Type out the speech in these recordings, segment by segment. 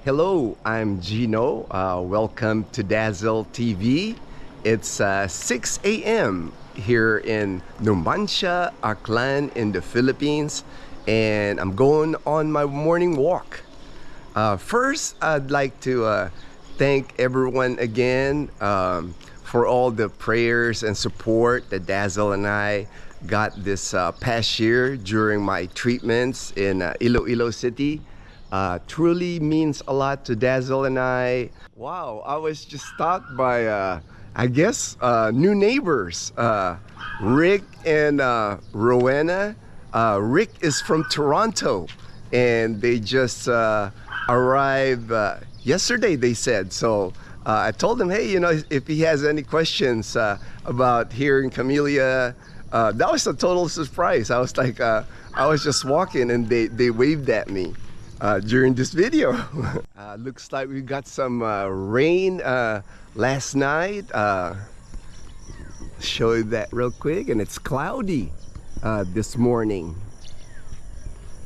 Hello, I'm Gino. Welcome to Dazzle TV. It's 6 a.m. here in Numancia, Aklan in the Philippines, and I'm going on my morning walk. First, I'd like to thank everyone again for all the prayers and support that Dazzle and I got this past year during my treatments in Iloilo City. Truly means a lot to Dazzle and I. Wow, I was just stopped by, I guess, new neighbors, Rick and Rowena. Rick is from Toronto, and they just arrived yesterday, they said. So I told him, hey, if he has any questions about here in Camellia, that was a total surprise. I was like, I was just walking and they waved at me during this video. Looks like we got some rain last night. Show you that real quick, and it's cloudy this morning.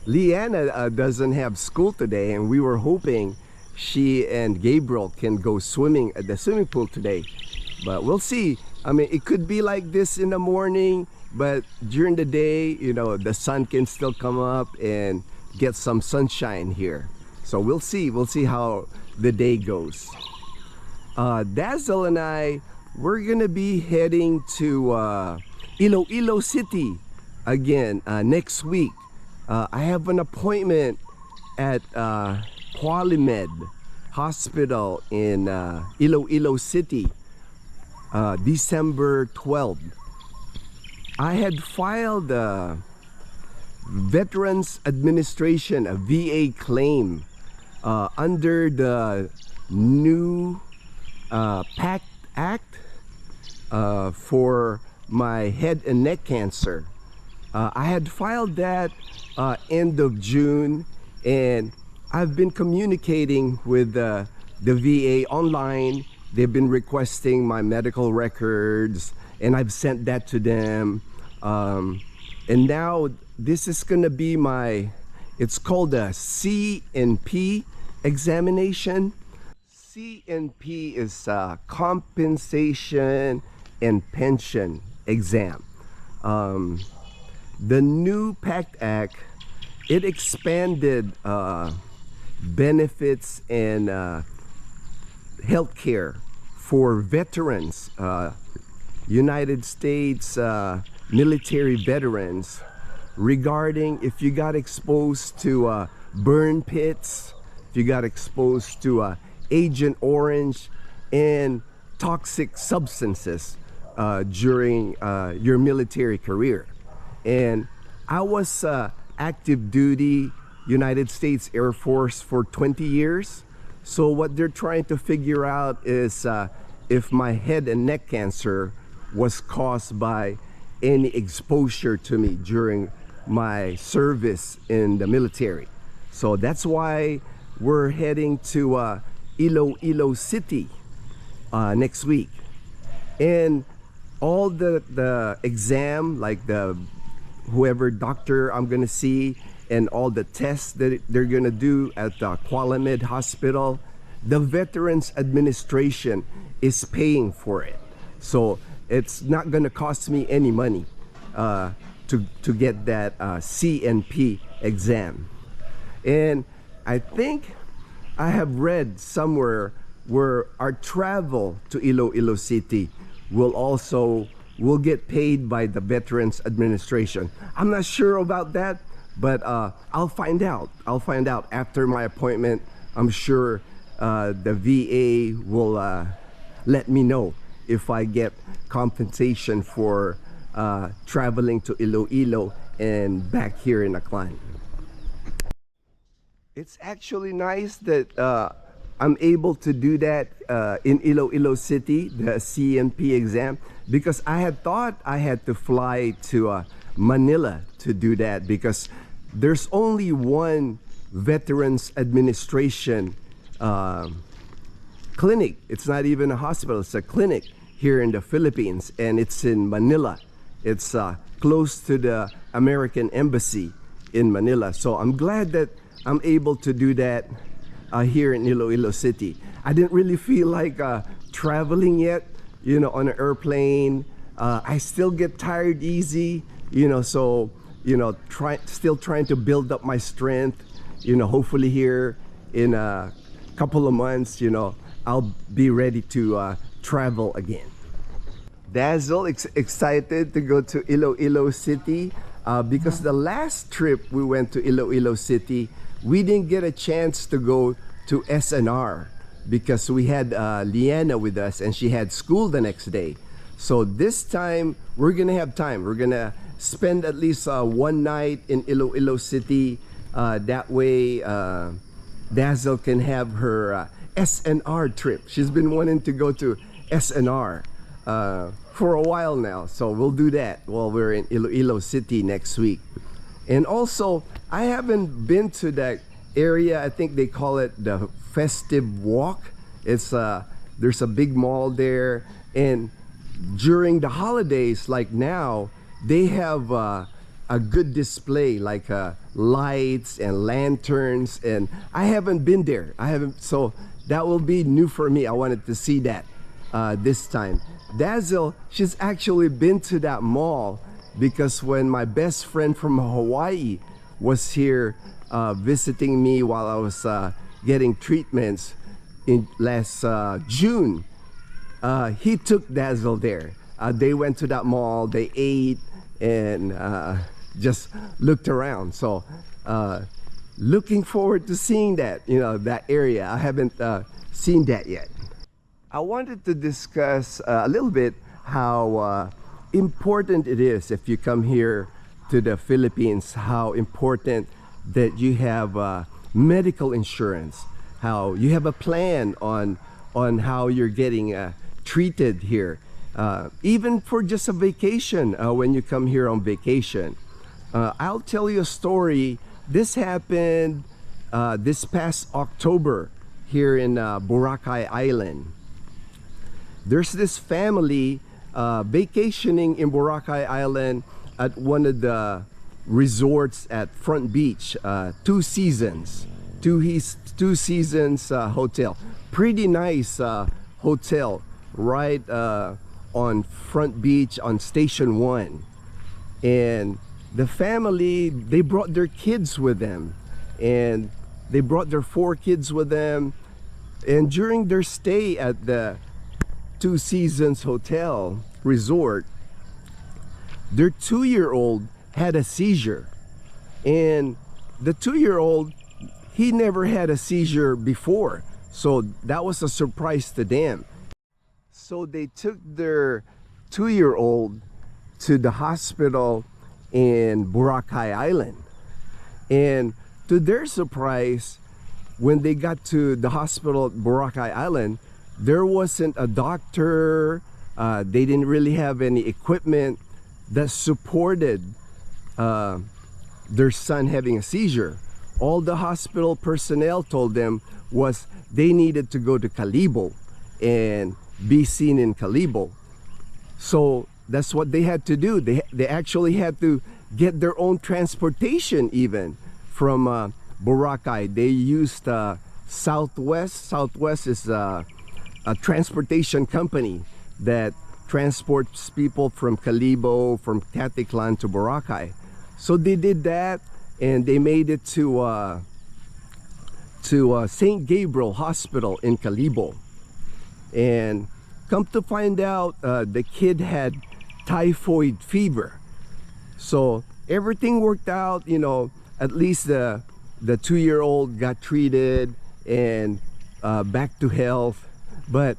Leanna doesn't have school today, and we were hoping she and Gabriel can go swimming at the swimming pool today, but we'll see. I mean, it could be like this in the morning, but during the day, the sun can still come up and get some sunshine here. So we'll see how the day goes. Dazzle and I, we're gonna be heading to Iloilo City again next week. I have an appointment at Qualimed Hospital in Iloilo City, December 12th. I had filed a Veterans Administration, a VA claim under the new PACT Act for my head and neck cancer. I had filed that end of June, and I've been communicating with the VA online. They've been requesting my medical records, and I've sent that to them. And now this is gonna be it's called a C&P examination. C&P is compensation and pension exam. The new PACT Act, it expanded benefits and health care for veterans, United States military veterans, regarding if you got exposed to burn pits, if you got exposed to Agent Orange and toxic substances during your military career. And I was active duty United States Air Force for 20 years. So what they're trying to figure out is if my head and neck cancer was caused by any exposure to me during my service in the military. So that's why we're heading to Iloilo City next week. And all the exam, like whoever doctor I'm gonna see, and all the tests that they're gonna do at the Qualimed Hospital, the Veterans Administration is paying for it. So it's not gonna cost me any money to get that C&P exam. And I think I have read somewhere where our travel to Iloilo City will get paid by the Veterans Administration. I'm not sure about that, but I'll find out. I'll find out after my appointment. I'm sure the VA will let me know if I get compensation for traveling to Iloilo and back here in Aklan. It's actually nice that I'm able to do that in Iloilo City, the C&P exam, because I had thought I had to fly to Manila to do that, because there's only one Veterans Administration clinic. It's not even a hospital, it's a clinic here in the Philippines, and it's in Manila. It's close to the American Embassy in Manila. So I'm glad that I'm able to do that here in Iloilo City. I didn't really feel like traveling yet, on an airplane. I still get tired easy, so, still trying to build up my strength, hopefully here in a couple of months, I'll be ready to travel again. Dazzle excited to go to Iloilo City because the last trip we went to Iloilo City, we didn't get a chance to go to SNR because we had Leanna with us and she had school the next day. So this time we're gonna have time. We're gonna spend at least one night in Iloilo City. That way Dazzle can have her SNR trip. She's been wanting to go to SNR for a while now, so we'll do that while we're in Iloilo City next week. And also, I haven't been to that area. I think they call it the Festive Walk. It's there's a big mall there, and during the holidays like now, they have a good display like lights and lanterns, and I haven't been there. So that will be new for me. I wanted to see that this time. Dazzle, she's actually been to that mall because when my best friend from Hawaii was here visiting me while I was getting treatments in last June, he took Dazzle there. They went to that mall, they ate, and just looked around. So looking forward to seeing that, that area. I haven't seen that yet. I wanted to discuss a little bit how important it is if you come here to the Philippines, how important that you have medical insurance, how you have a plan on how you're getting treated here, even for just a vacation. When you come here on vacation, I'll tell you a story. This happened this past October here in Boracay Island. There's this family vacationing in Boracay Island at one of the resorts at Front Beach, Two Seasons Hotel. Pretty nice hotel right on Front Beach on Station 1. And the family, they brought their kids with them, and they brought their 4 kids with them. And during their stay at the Two Seasons Hotel Resort, their 2-year-old had a seizure. And the 2-year-old, he never had a seizure before, so that was a surprise to them. So they took their 2-year-old to the hospital in Boracay Island. And to their surprise, when they got to the hospital at Boracay Island, there wasn't a doctor. They didn't really have any equipment that supported their son having a seizure. All the hospital personnel told them was they needed to go to Kalibo and be seen in Kalibo. So that's what they had to do. They actually had to get their own transportation even from Boracay. They used Southwest. Southwest is a transportation company that transports people from Kalibo, from Caticlan to Boracay. So they did that, and they made it to St. Gabriel Hospital in Kalibo. And come to find out, the kid had typhoid fever. So everything worked out, at least the 2-year-old got treated and back to health. But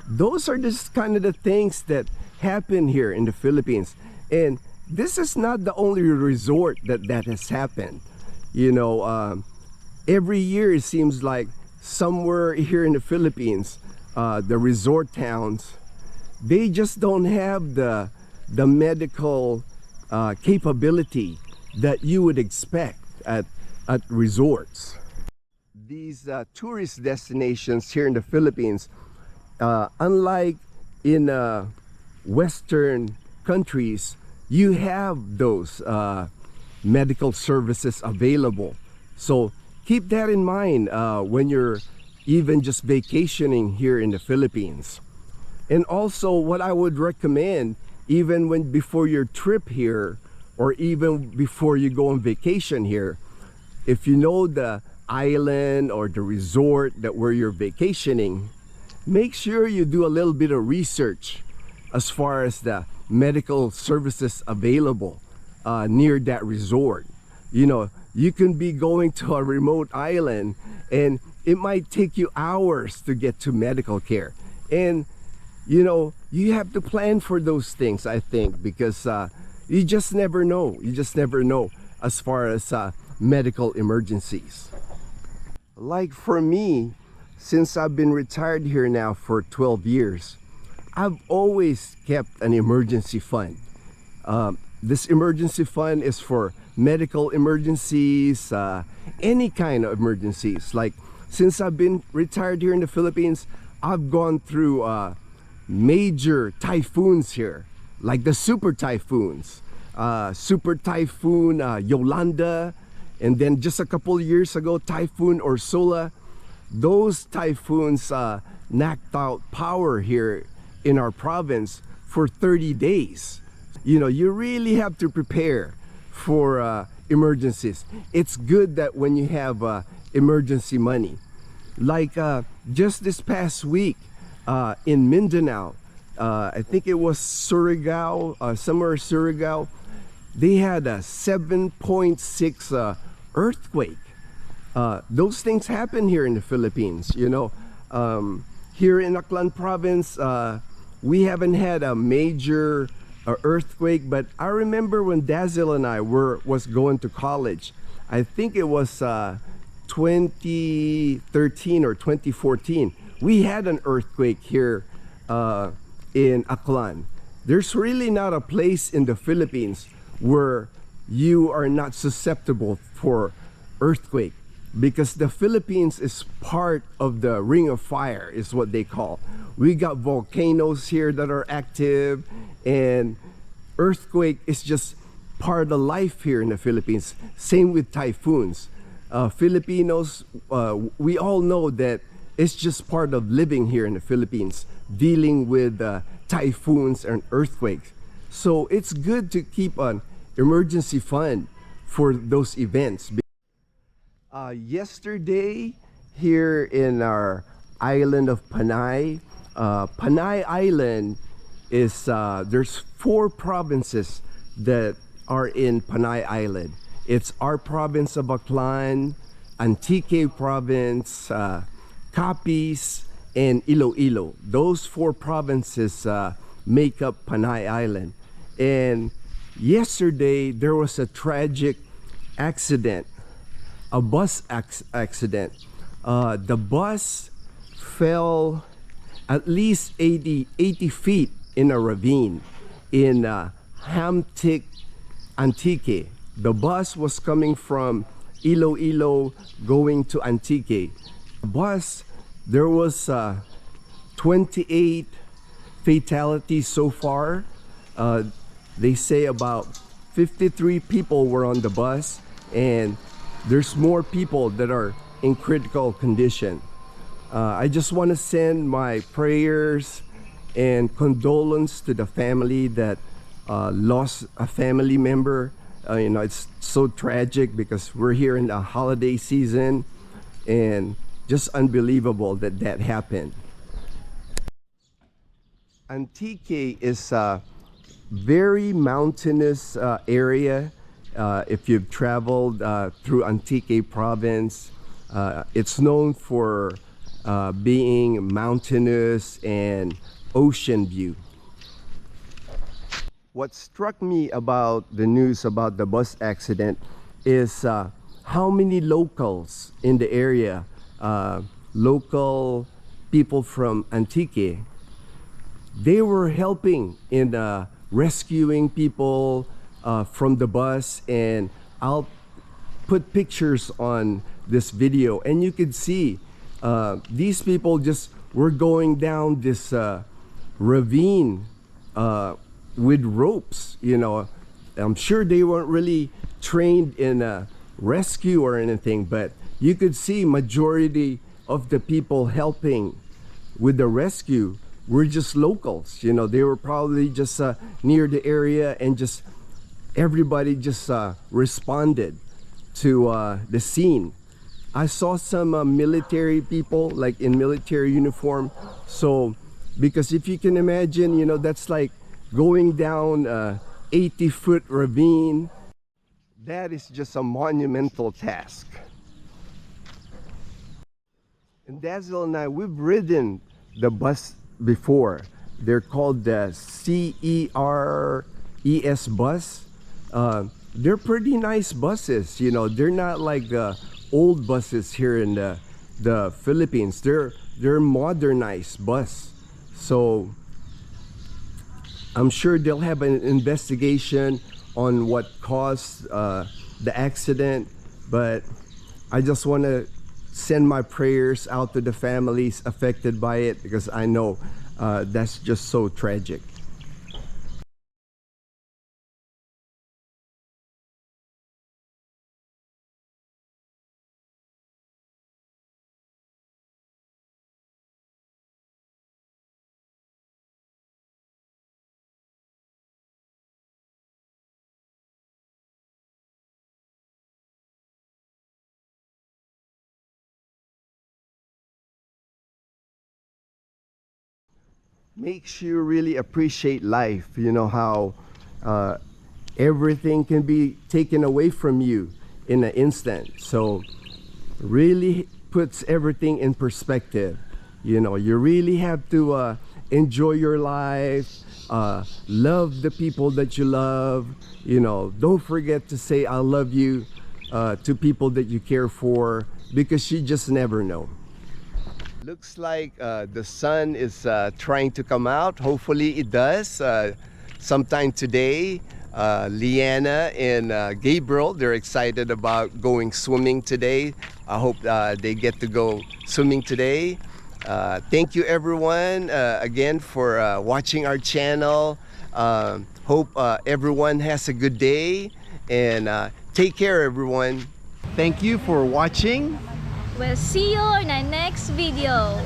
those are just kind of the things that happen here in the Philippines. And this is not the only resort that has happened. Every year it seems like somewhere here in the Philippines, the resort towns, they just don't have the medical capability that you would expect at resorts. These tourist destinations here in the Philippines, unlike in Western countries, you have those medical services available. So keep that in mind when you're even just vacationing here in the Philippines. And also what I would recommend, even when before your trip here, or even before you go on vacation here, if you know the island or the resort that where you're vacationing, make sure you do a little bit of research as far as the medical services available near that resort. You know, you can be going to a remote island and it might take you hours to get to medical care. And you know, you have to plan for those things, I think, because you just never know. You just never know as far as medical emergencies. Like for me, since I've been retired here now for 12 years, I've always kept an emergency fund. This emergency fund is for medical emergencies, any kind of emergencies. Like since I've been retired here in the Philippines, I've gone through major typhoons here, like the super typhoons, super typhoon Yolanda, and then just a couple years ago, Typhoon Ursula. Those typhoons knocked out power here in our province for 30 days. You know, you really have to prepare for emergencies. It's good that when you have emergency money. Like just this past week in Mindanao, I think it was Surigao, somewhere Surigao, they had a 7.6 earthquake. Those things happen here in the Philippines, you know. Here in Aklan province, we haven't had a major earthquake, but I remember when Dazzle and I was going to college, I think it was 2013 or 2014, we had an earthquake here in Aklan. There's really not a place in the Philippines where you are not susceptible for earthquake, because the Philippines is part of the ring of fire, is what they call. We got volcanoes here that are active, and earthquake is just part of life here in the Philippines. Same with typhoons. Filipinos, we all know that it's just part of living here in the Philippines, dealing with typhoons and earthquakes. So it's good to keep an emergency fund for those events. Yesterday, here in our island of Panay, Panay Island is, there's 4 provinces that are in Panay Island. It's our province of Aklan, Antique province, Capiz, and Iloilo. Those 4 provinces make up Panay Island. And yesterday there was a tragic accident, a bus accident. The bus fell at least 80 feet in a ravine in Hamtic, Antique. The bus was coming from Iloilo going to Antique. The bus, there was 28 fatalities so far. They say about 53 people were on the bus, and there's more people that are in critical condition. I just want to send my prayers and condolence to the family that lost a family member. You know, it's so tragic because we're here in the holiday season, and just unbelievable that that happened. Antique is a very mountainous area. If you've traveled through Antique province, it's known for being mountainous and ocean view. What struck me about the news about the bus accident is how many locals in the area, local people from Antique, they were helping in rescuing people from the bus. And I'll put pictures on this video, and you could see these people just were going down this ravine with ropes. You know, I'm sure they weren't really trained in rescue or anything, but you could see majority of the people helping with the rescue were just locals. You know, they were probably just near the area, and just everybody just responded to the scene. I saw some military people, like in military uniform. So, because if you can imagine, you know, that's like going down 80-foot ravine. That is just a monumental task. And Dazzle and I, we've ridden the bus before. They're called the CERES bus. They're pretty nice buses. You know, they're not like the old buses here in the Philippines. They're modernized bus. So I'm sure they'll have an investigation on what caused the accident, but I just want to send my prayers out to the families affected by it, because I know that's just so tragic. Makes you really appreciate life. You know how everything can be taken away from you in an instant. So really puts everything in perspective. You know, you really have to enjoy your life, love the people that you love. You know, don't forget to say I love you to people that you care for, because you just never know. Looks like the sun is trying to come out. Hopefully it does sometime today. Leanna and Gabriel, they're excited about going swimming today. I hope they get to go swimming today. Thank you everyone again for watching our channel. Hope everyone has a good day, and take care everyone. Thank you for watching. We'll see you in our next video.